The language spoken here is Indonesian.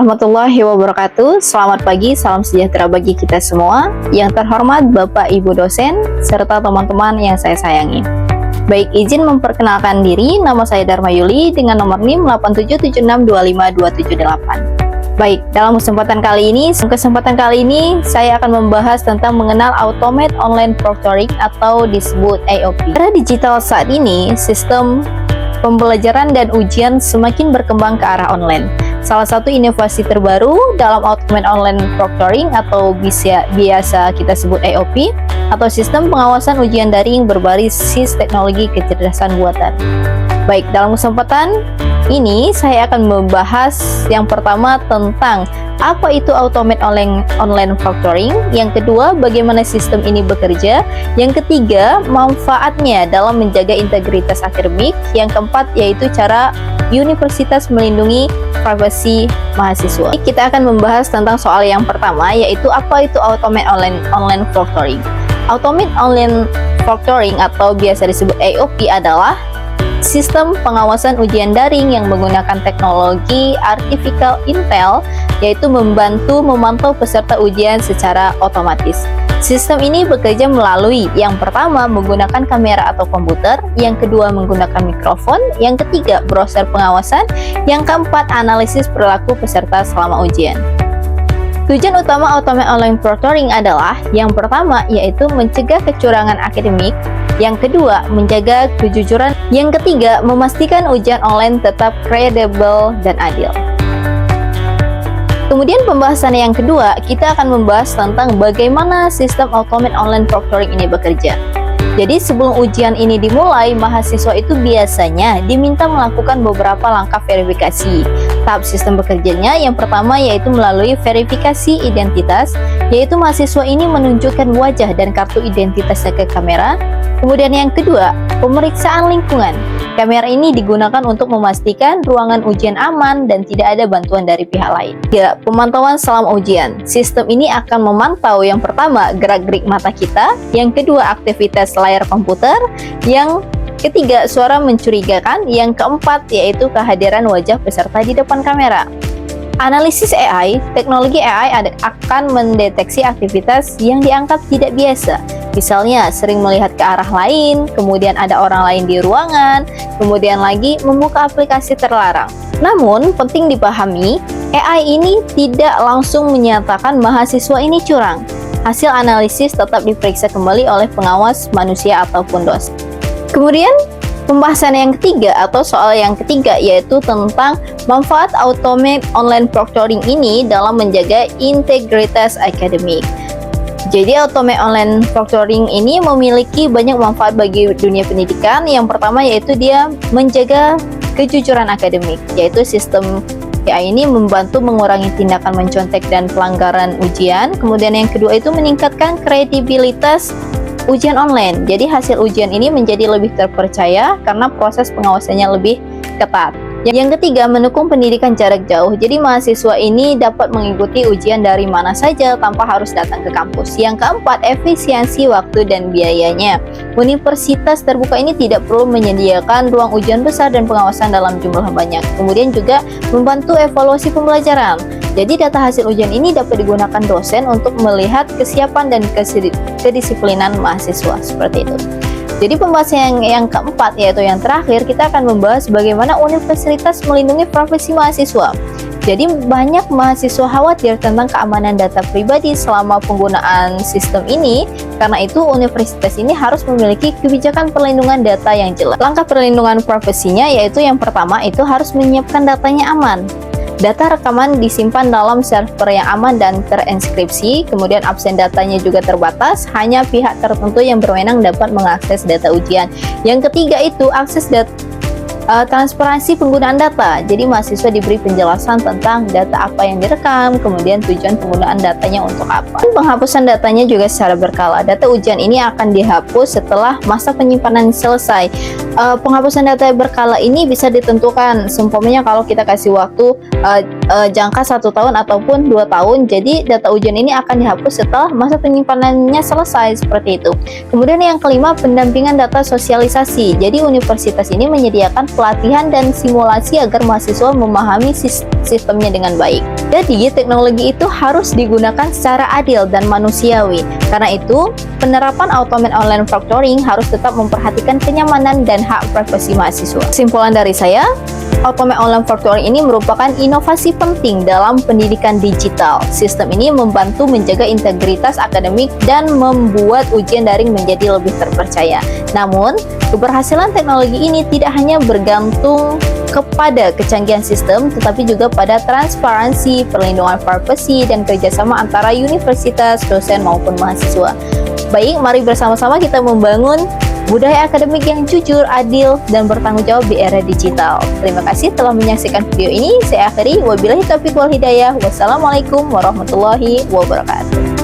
warahmatullahi wabarakatuh. Selamat pagi, salam sejahtera bagi kita semua. Yang terhormat Bapak Ibu dosen, serta teman-teman yang saya sayangi. Baik, izin memperkenalkan diri, nama saya Dharma Yuli dengan nomor NIM 8776252278. Baik, dalam kesempatan kali ini saya akan membahas tentang mengenal Automate Online Proctoring atau disebut AOP. Era digital saat ini, sistem pembelajaran dan ujian semakin berkembang ke arah online. Salah satu inovasi terbaru dalam Automate Online Proctoring atau biasa kita sebut AOP atau sistem pengawasan ujian daring berbasis teknologi kecerdasan buatan. Baik, dalam kesempatan ini saya akan membahas yang pertama tentang apa itu Automate Online Proctoring, yang kedua bagaimana sistem ini bekerja, yang ketiga manfaatnya dalam menjaga integritas akademik, yang keempat yaitu cara universitas melindungi privasi mahasiswa. Kita akan membahas tentang soal yang pertama, yaitu apa itu Automate Online Proctoring. Automate Online Proctoring atau biasa disebut AOP adalah sistem pengawasan ujian daring yang menggunakan teknologi artificial intel, yaitu membantu memantau peserta ujian secara otomatis. Sistem ini bekerja melalui yang pertama menggunakan kamera atau komputer, yang kedua menggunakan mikrofon, yang ketiga browser pengawasan, yang keempat analisis perilaku peserta selama ujian. Tujuan utama Automate Online Proctoring adalah yang pertama yaitu mencegah kecurangan akademik, yang kedua menjaga kejujuran, yang ketiga memastikan ujian online tetap kredibel dan adil. Kemudian pembahasan yang kedua, kita akan membahas tentang bagaimana sistem Automate Online Proctoring ini bekerja. Jadi sebelum ujian ini dimulai, mahasiswa itu biasanya diminta melakukan beberapa langkah verifikasi. Tahap sistem bekerjanya yang pertama yaitu melalui verifikasi identitas, yaitu mahasiswa ini menunjukkan wajah dan kartu identitasnya ke kamera. Kemudian yang kedua, pemeriksaan lingkungan. Kamera ini digunakan untuk memastikan ruangan ujian aman dan tidak ada bantuan dari pihak lain. Ya, pemantauan selama ujian. Sistem ini akan memantau yang pertama gerak-gerik mata kita, yang kedua aktivitas layar komputer, yang ketiga suara mencurigakan, yang keempat yaitu kehadiran wajah peserta di depan kamera. Analisis AI, teknologi AI akan mendeteksi aktivitas yang dianggap tidak biasa. Misalnya sering melihat ke arah lain, kemudian ada orang lain di ruangan, kemudian lagi membuka aplikasi terlarang. Namun penting dipahami, AI ini tidak langsung menyatakan mahasiswa ini curang. Hasil analisis tetap diperiksa kembali oleh pengawas manusia ataupun dosen. Kemudian pembahasan yang ketiga atau soal yang ketiga yaitu tentang manfaat Automate Online Proctoring ini dalam menjaga integritas akademik. Jadi Automate Online Proctoring ini memiliki banyak manfaat bagi dunia pendidikan. Yang pertama yaitu dia menjaga kejujuran akademik, yaitu sistem AI ini membantu mengurangi tindakan mencontek dan pelanggaran ujian. Kemudian yang kedua itu meningkatkan kredibilitas ujian online. Jadi hasil ujian ini menjadi lebih terpercaya karena proses pengawasannya lebih ketat. Yang ketiga, mendukung pendidikan jarak jauh. Jadi mahasiswa ini dapat mengikuti ujian dari mana saja tanpa harus datang ke kampus. Yang keempat, efisiensi waktu dan biayanya. Universitas terbuka ini tidak perlu menyediakan ruang ujian besar dan pengawasan dalam jumlah banyak. Kemudian juga membantu evaluasi pembelajaran. Jadi data hasil ujian ini dapat digunakan dosen untuk melihat kesiapan dan kedisiplinan mahasiswa, seperti itu. Jadi pembahasan yang keempat yaitu yang terakhir, kita akan membahas bagaimana universitas melindungi privasi mahasiswa. Jadi banyak mahasiswa khawatir tentang keamanan data pribadi selama penggunaan sistem ini. Karena itu universitas ini harus memiliki kebijakan perlindungan data yang jelas. Langkah perlindungan privasinya yaitu yang pertama itu harus menyiapkan datanya aman. Data rekaman disimpan dalam server yang aman dan terinskripsi, kemudian absen datanya juga terbatas, hanya pihak tertentu yang berwenang dapat mengakses data ujian. Yang ketiga itu akses transparansi penggunaan data. Jadi mahasiswa diberi penjelasan tentang data apa yang direkam, kemudian tujuan penggunaan datanya untuk apa. Penghapusan datanya juga secara berkala. Data ujian ini akan dihapus setelah masa penyimpanan selesai. Penghapusan data berkala ini bisa ditentukan. Seumpamanya kalau kita kasih waktu jangka 1 tahun ataupun 2 tahun. Jadi data ujian ini akan dihapus setelah masa penyimpanannya selesai, seperti itu. Kemudian yang kelima, pendampingan data sosialisasi. Jadi universitas ini menyediakan pelatihan dan simulasi agar mahasiswa memahami sistemnya dengan baik. Jadi teknologi itu harus digunakan secara adil dan manusiawi. Karena itu, penerapan automated online proctoring harus tetap memperhatikan kenyamanan dan hak privasi mahasiswa. Kesimpulan dari saya, automated online proctoring ini merupakan inovasi penting dalam pendidikan digital. Sistem ini membantu menjaga integritas akademik dan membuat ujian daring menjadi lebih terpercaya. Namun, keberhasilan teknologi ini tidak hanya bergantung kepada kecanggihan sistem, tetapi juga pada transparansi, perlindungan privasi, dan kerjasama antara universitas, dosen, maupun mahasiswa. Baik, mari bersama-sama kita membangun budaya akademik yang jujur, adil, dan bertanggung jawab di era digital. Terima kasih telah menyaksikan video ini. Saya akhiri. Wabillahi taufiq wal hidayah. Wassalamualaikum warahmatullahi wabarakatuh.